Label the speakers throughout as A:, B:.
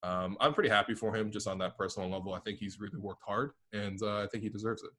A: I'm pretty happy for him just on that personal level. I think he's really worked hard, and I think he deserves it.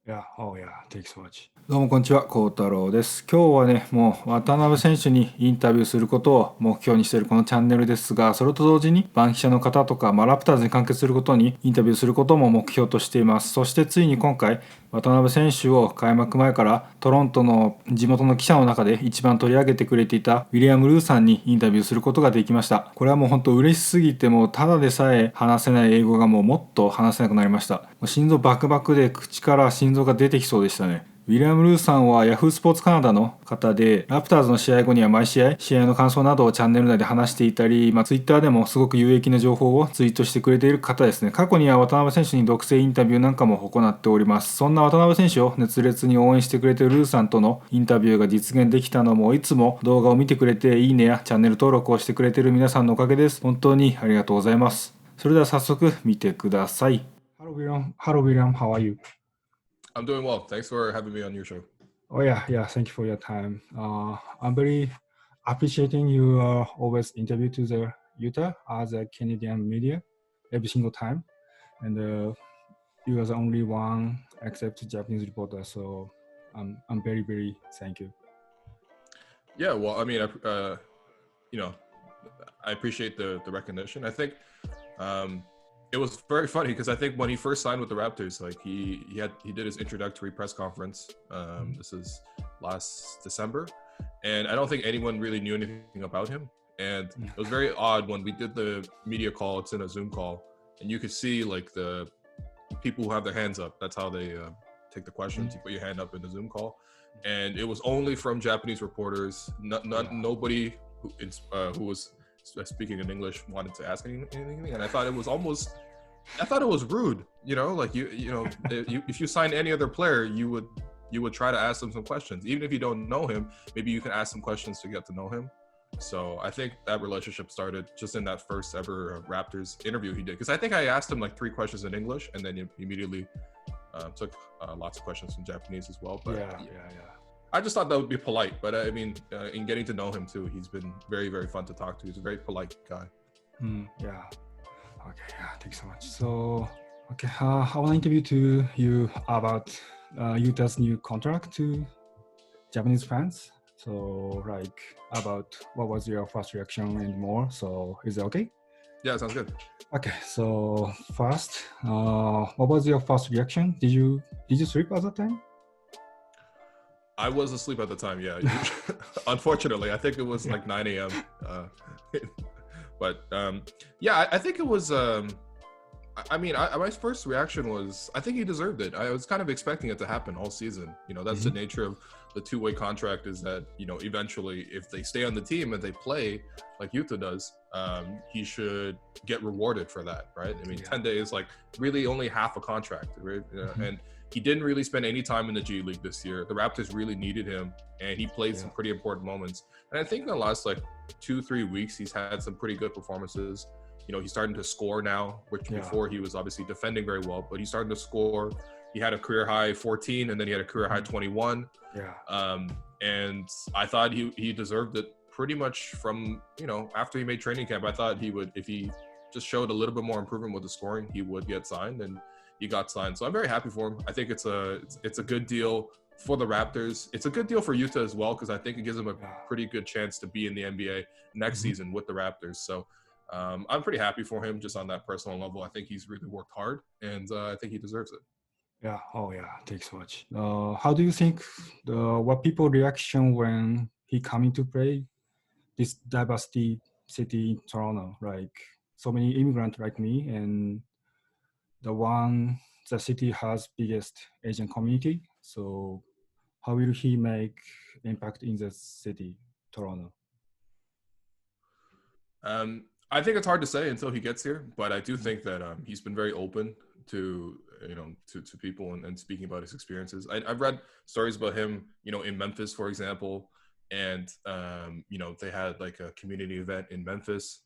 B: Yeah, oh yeah, thanks so much. どうもこんにちは、コータローです。今日はね、もう渡辺選手にインタビューすることを目標にしているこのチャンネルですが、それと同時に番記者の方とか、ラプターズに関係することにインタビューすることも目標としています。そしてついに今回、渡辺選手を開幕前からトロントの地元の記者の中で一番取り上げてくれていたウィリアムルーさんにインタビューすることができました。これはもう本当嬉しすぎて、もうただでさえ話せない英語がもっと話せなくなりました。もう心臓バクバクで口から心臓が出てきそうでしたね。ウィリアム・ルーさんは yahoo スポーツカナダの方で、ラプターズの試合後には毎試合の感想などをチャンネル内で話していたり、ツイッターでもすごく有益な情報をツイートしてくれている方ですね。過去には渡辺選手に独占インタビューなんかも行っております。そんな渡辺選手を熱烈に応援してくれているルーさんとのインタビューが実現できたのも、いつも動画を見てくれていいねやチャンネル登録をしてくれている皆さんのおかげです。本当にありがとうございます。それでは早速見てください。Hello William, how are you?I'm
A: doing well. Thanks for having me on your show.
B: Oh yeah, thank you for your time. I'm very appreciating you always interview to the Yuta as a Canadian media every single time, and you are the only one except Japanese reporter. So I'm very thank you.
A: Yeah, well, I mean, I appreciate the recognition. I think. It was very funny because I think when he first signed with the Raptors, like he did his introductory press conference. This is last December, and I don't think anyone really knew anything about him. And it was very odd when we did the media call. It's in a Zoom call, and you could see like the people who have their hands up. That's how they take the questions. You put your hand up in the Zoom call, and it was only from Japanese reporters. Nobody who was speaking in English wanted to ask anything, and I thought it was rude. Like if you sign any other player, you would try to ask them some questions, even if you don't know him. Maybe you can ask some questions to get to know him. So I think that relationship started just in that first ever Raptors interview he did, because I think I asked him like 3 questions in English, and then he immediately took lots of questions in Japanese as well. But yeah. I just thought that would be polite, but I mean, in getting to know him too, he's been very fun to talk to. He's a very polite guy.
B: Yeah. Okay. Yeah. Thanks so much. So, okay, I want to interview to you about Yuta's new contract to Japanese fans. So, like, about what was your first reaction and more. So, is it okay?
A: Yeah, sounds good.
B: Okay. So, first, what was your first reaction? Did you sleep at that time?
A: I was asleep at the time, yeah. Unfortunately, I think it was like 9 a.m. But yeah, I think it was, my first reaction was, I think he deserved it. I was kind of expecting it to happen all season. That's the nature of the two-way contract, is that, eventually if they stay on the team and they play like Yuta does, he should get rewarded for that, right? I mean, 10 days, like really only half a contract, right? And he didn't really spend any time in the G League this year. The Raptors really needed him, and he played some pretty important moments. And I think in the last 2-3 weeks, he's had some pretty good performances. He's starting to score now, which before he was obviously defending very well, but he's starting to score. He had a career high 14, and then he had a career high 21. And I thought he deserved it pretty much from, after he made training camp. I thought he would, if he just showed a little bit more improvement with the scoring, he would get signed, and he got signed. So I'm very happy for him. I think it's a good deal for the Raptors. It's a good deal for Yuta as well, because I think it gives him a pretty good chance to be in the NBA next season with the Raptors. So I'm pretty happy for him just on that personal level. I think he's really worked hard, and I think he deserves it.
B: Yeah. Oh yeah. Thanks so much. How do you think what people reaction when he coming to play this diversity city in Toronto? Like so many immigrants like me, and the city has biggest Asian community. So how will he make impact in the city, Toronto?
A: I think it's hard to say until he gets here, but I do think that he's been very open to to people and speaking about his experiences. I've read stories about him, in Memphis, for example, and they had like a community event in Memphis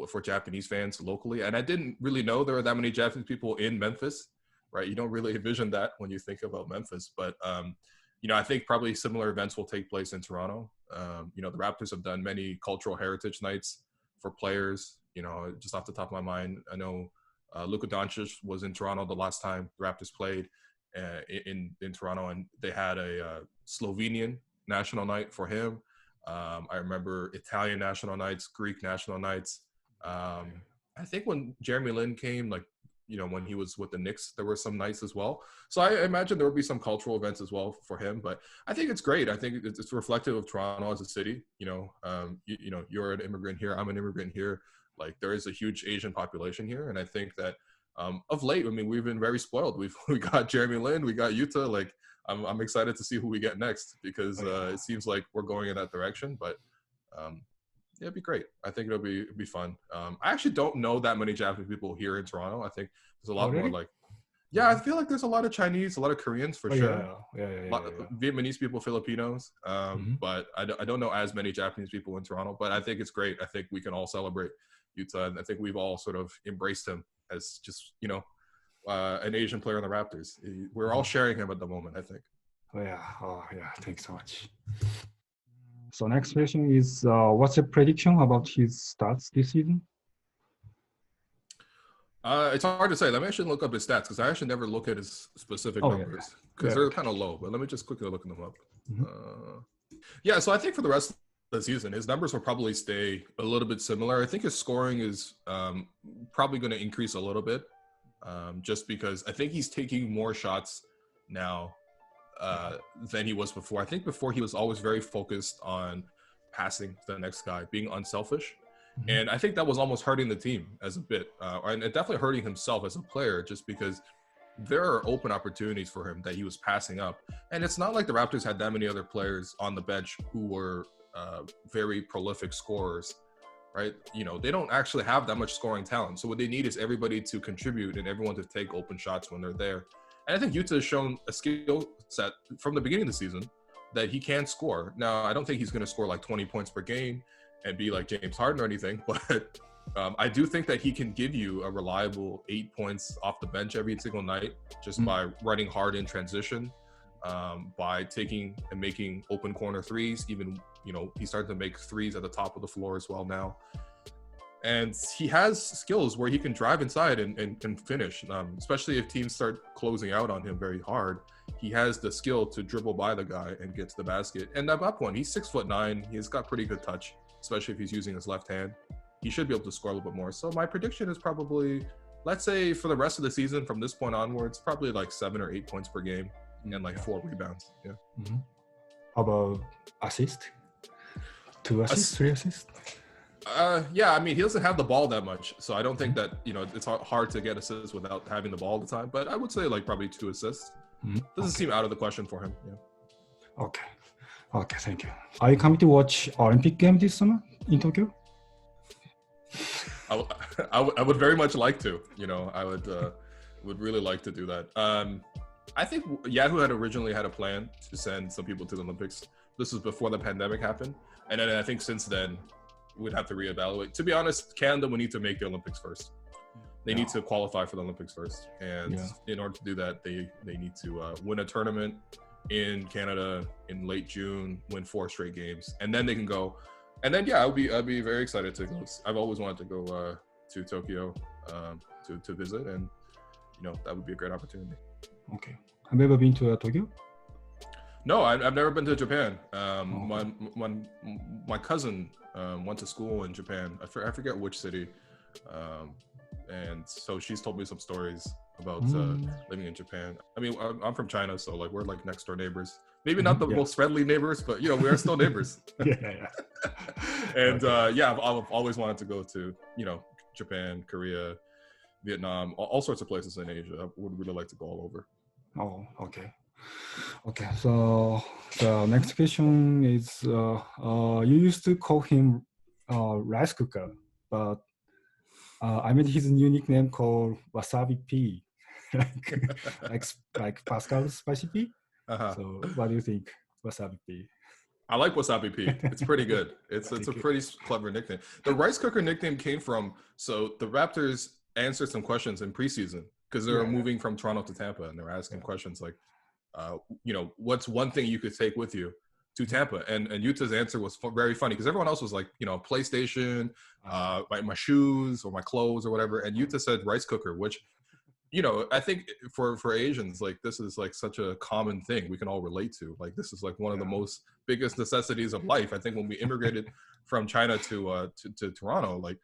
A: for Japanese fans locally, and I didn't really know there were that many Japanese people in Memphis, right? You don't really envision that when you think about Memphis, but I think probably similar events will take place in Toronto. The Raptors have done many cultural heritage nights for players, just off the top of my mind, I know Luka Doncic was in Toronto the last time the Raptors played in Toronto, and they had a Slovenian national night for him. I remember Italian national nights, Greek national nights. I think when Jeremy Lin came, when he was with the Knicks, there were some nights as well. So I imagine there would be some cultural events as well for him. But I think it's great. I think it's reflective of Toronto as a city. You're an immigrant here. I'm an immigrant here. There is a huge Asian population here. And I think that of late, we've been very spoiled. We got Jeremy Lin, we got Yuta. I'm excited to see who we get next because it seems like we're going in that direction. But it'd be great. I think it'll be fun. I actually don't know that many Japanese people here in Toronto. I think there's a lot more I feel like there's a lot of Chinese, a lot of Koreans for sure. A lot of Vietnamese people, Filipinos. But I don't know as many Japanese people in Toronto. But I think it's great. I think we can all celebrate Yuta, and I think we've all sort of embraced him as just an Asian player in the Raptors. We're all sharing him at the moment, I think.
B: Thanks so much. So next question is, what's your prediction about his stats this season?
A: It's hard to say. Let me actually look up his stats because I actually never look at his specific numbers because they're kind of low. But let me just quickly look them up. So I think for the rest of the season, his numbers will probably stay a little bit similar. I think his scoring is probably going to increase a little bit just because I think he's taking more shots now than he was before. I think before he was always very focused on passing to the next guy, being unselfish. And I think that was almost hurting the team as a bit, and definitely hurting himself as a player just because there are open opportunities for him that he was passing up. And it's not like the Raptors had that many other players on the bench who were very prolific scorers, right? They don't actually have that much scoring talent. So what they need is everybody to contribute and everyone to take open shots when they're there. And I think Yuta has shown a skill set from the beginning of the season that he can score. Now, I don't think he's going to score 20 points per game and be like James Harden or anything, but I do think that he can give you a reliable 8 points off the bench every single night just by running hard in transition, by taking and making open corner threes. Even, he started to make threes at the top of the floor as well now. And he has skills where he can drive inside and can finish, especially if teams start closing out on him very hard. He has the skill to dribble by the guy and get to the basket. And at that point, he's 6'9". He's got pretty good touch, especially if he's using his left hand. He should be able to score a little bit more. So my prediction is probably, let's say for the rest of the season, from this point onwards, probably 7 or 8 points per game and 4 rebounds.
B: How about assist? 2 assists, 3 assists?
A: He doesn't have the ball that much, so I don't think that it's hard to get assists without having the ball all the time. But I would say probably 2 assists. Doesn't seem out of the question for him.
B: Okay, thank you. Are you coming to watch Olympic game this summer in Tokyo?
A: I would very much like to. I would really like to do that. I think Yahoo had originally had a plan to send some people to the Olympics. This was before the pandemic happened, and then I think since then we'd have to reevaluate. To be honest, Canada will need to make the Olympics first. They need to qualify for the Olympics first, and in order to do that, they need to win a tournament in Canada in late June, win 4 straight games, and then they can go. And then I'd be very excited to go. I've always wanted to go to Tokyo to visit, and that would be a great opportunity.
B: Okay, have you ever been to Tokyo?
A: No, I've never been to Japan. My cousin went to school in Japan. I forget which city. And so she's told me some stories about living in Japan. I'm from China, so we're next door neighbors. Maybe not the most friendly neighbors, but we are still neighbors. And I've always wanted to go to Japan, Korea, Vietnam, all sorts of places in Asia. I would really like to go all over.
B: Oh, okay. So the next question is, you used to call him rice cooker, but I made his new nickname called Wasabi P, like Pascal's Spicy P. So what do you think, Wasabi P?
A: I like Wasabi P. It's pretty good. It's a pretty clever nickname. The rice cooker nickname came from, so the Raptors answered some questions in preseason because they were moving from Toronto to Tampa, and they were asking questions like, what's one thing you could take with you to Tampa, and Yuta's answer was very funny because everyone else was like, PlayStation, my shoes or my clothes or whatever, and Yuta said rice cooker, which I think for Asians, like this is like such a common thing we can all relate to. Like this is like one of the most biggest necessities of life. I think when we immigrated from China to Toronto, like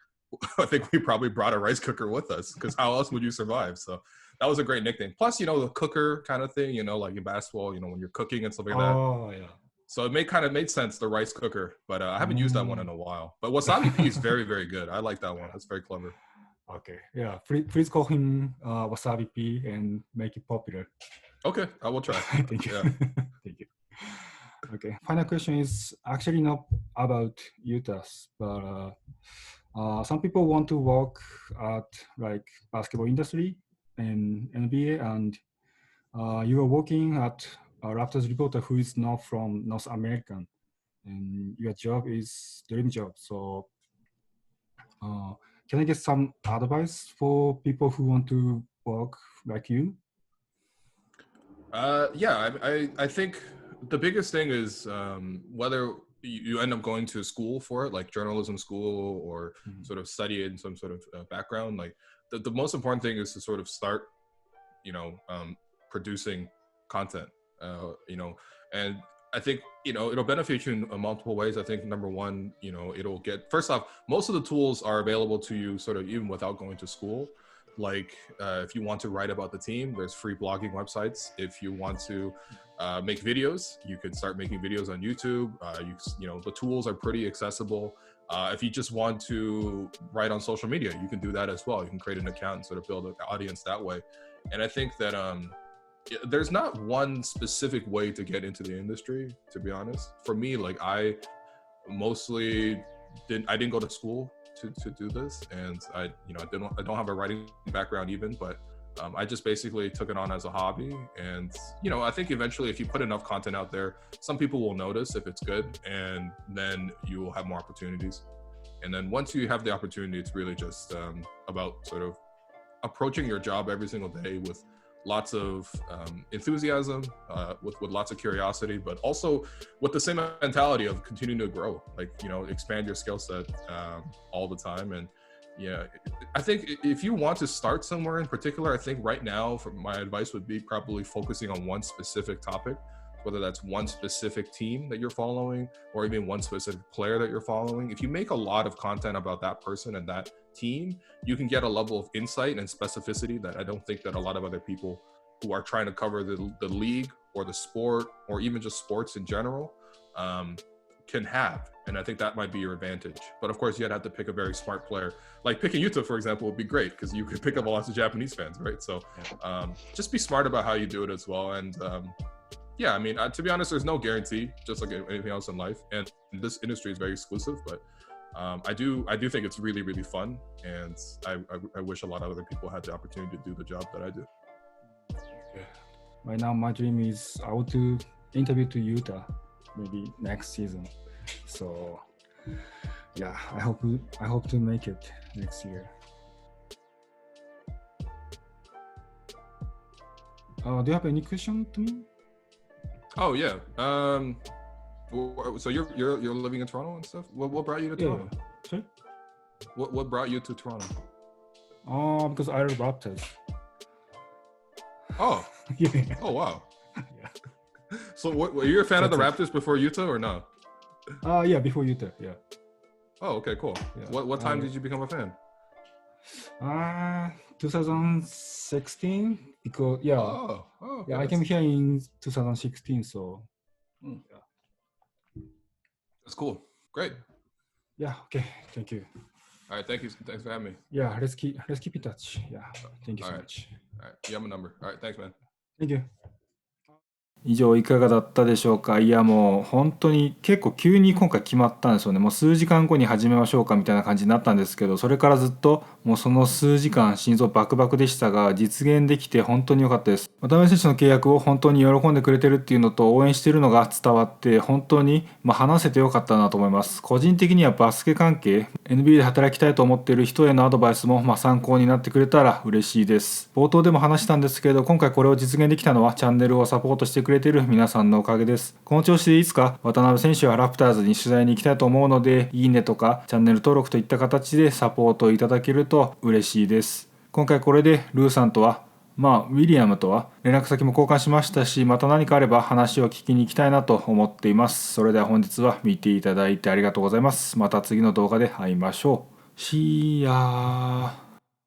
A: I think we probably brought a rice cooker with us because how else would you survive? So that was a great nickname. Plus, the cooker kind of thing, like in basketball, when you're cooking and stuff like that.
B: Oh, yeah.
A: So it made sense, the rice cooker, but I haven't used that one in a while. But wasabi pea is very, very good. I like that one. That's very clever.
B: Okay. Yeah. Please call him wasabi pea and make it popular.
A: Okay. I will try.
B: Thank you.
A: Yeah.
B: Thank you. Okay. Final question is actually not about Yutas, but some people want to work at like basketball industry and NBA, and you are working at a Raptors reporter who is not from North American, and your job is dream job. So can I get some advice for people who want to work like you?
A: Yeah, I think the biggest thing is whether you end up going to school for it, like journalism school, or sort of study it in some sort of background. Like the most important thing is to sort of start, producing content, and I think, it'll benefit you in multiple ways. I think number one, it'll first off, most of the tools are available to you sort of even without going to school. Like if you want to write about the team, there's free blogging websites. If you want to make videos, you can start making videos on YouTube. The tools are pretty accessible. If you just want to write on social media, you can do that as well. You can create an account and sort of build an audience that way. And I think that there's not one specific way to get into the industry, to be honest. For me, like I didn't go to school to do this, and I don't have a writing background even, but I just basically took it on as a hobby. And I think eventually if you put enough content out there, some people will notice if it's good, and then you will have more opportunities. And then once you have the opportunity, it's really just about sort of approaching your job every single day with lots of enthusiasm, with lots of curiosity, but also with the same mentality of continuing to grow, like, expand your skill set all the time. And yeah, I think if you want to start somewhere in particular, I think right now my advice would be probably focusing on one specific topic, whether that's one specific team that you're following or even one specific player that you're following. If you make a lot of content about that person and that team, you can get a level of insight and specificity that I don't think that a lot of other people who are trying to cover the league or the sport or even just sports in general can have. And I think that might be your advantage. But of course, you'd have to pick a very smart player. Like picking Yuta, for example, would be great because you could pick up lots of Japanese fans, right? So just be smart about how you do it as well. And yeah, I mean, to be honest, there's no guarantee, just like anything else in life. And this industry is very exclusive, but I do think it's really, really fun. And I wish a lot of other people had the opportunity to do the job that I do.
B: Right now, my dream is I want to interview to Yuta maybe next season. So yeah, I hope to make it next year. Do you have any question to me?
A: Oh yeah. So you're living in Toronto and stuff. What brought you to Toronto?
B: Sorry?
A: What brought you to Toronto?
B: Because I love Raptors.
A: Oh.
B: Yeah.
A: Oh wow.
B: Yeah.
A: So were you a fan of the Raptors before Yuta or no?
B: Yeah, before Yuta. Yeah.
A: Oh, okay, cool. Yeah. What time did you become a fan?
B: 2016 because yeah.
A: Okay,
B: I came here in 2016, so
A: yeah. That's cool. Great.
B: Yeah. Okay. Thank you.
A: All right. Thank you. Thanks for having me.
B: Yeah. Let's keep in touch. Yeah. Thank you so much.
A: All right. You have my number. All right. Thanks, man.
B: Thank you.
C: 以上いかがだったでしょうか。いやもう本当に結構急に今回決まったんですよね。もう数時間後に始めましょうかみたいな感じになったんですけど、それからずっともうその数時間心臓バクバクでしたが、実現できて本当に良かったです。渡邊選手の契約を本当に喜んでくれてるっていうのと応援してるのが伝わって本当に話せて良かったなと思います。個人的にはバスケ関係 NBA で働きたいと思っている人へのアドバイスも参考になってくれたら嬉しいです。冒頭でも話したんですけど、今回これを実現できたのはチャンネルをサポートしてくれくれている皆さんのおかげです。この調子でいつか渡辺選手はラプターズに取材に行きたいと思うので、いいねとかチャンネル登録といった形でサポートをいただけると嬉しいです。今回これでルーさんとはウィリアムとは連絡先も交換しましたし、また何かあれば話を聞きに行きたいなと思っています。それでは本日は見ていただいてありがとうございます。また次の動画で会いましょう。See ya。